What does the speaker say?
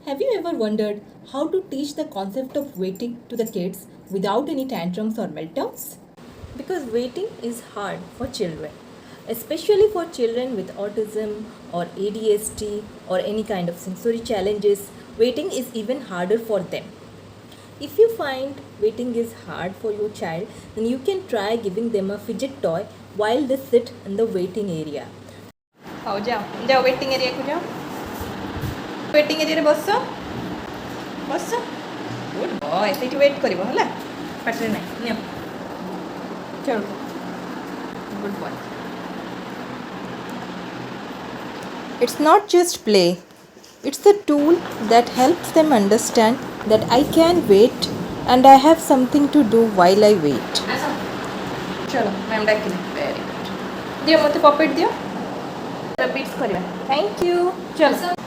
Have you ever wondered how to teach the concept of waiting to the kids without any tantrums or meltdowns? Because waiting is hard for children, especially for children with autism or ADHD or any kind of sensory challenges. Waiting is even harder for them. If you find waiting is hard for your child, then you can try giving them a fidget toy while they sit in the waiting area. ହଉ ଯାଅ ଯାଅ waiting ଏରିଆକୁ ଯାଅ waiting ଏରିଆରେ ବସ ବସ good boy ସେଇଠି wait କରିବ ହେଲା ପାଟିରେ ନାହିଁ ନିଅ ଚଳ good boy It's not just play, it's the tool that helps them understand that I can wait and I have something to do while I wait. ଆସ ଚଳ ମ୍ୟାମ୍ ଡାକିଲେ ଭେରି ଗୁଡ୍ ଦିଅ ମୋତେ ପପେଟ୍ ଦିଅ ବିଟ୍ସ କରିବା thank you ଚଲ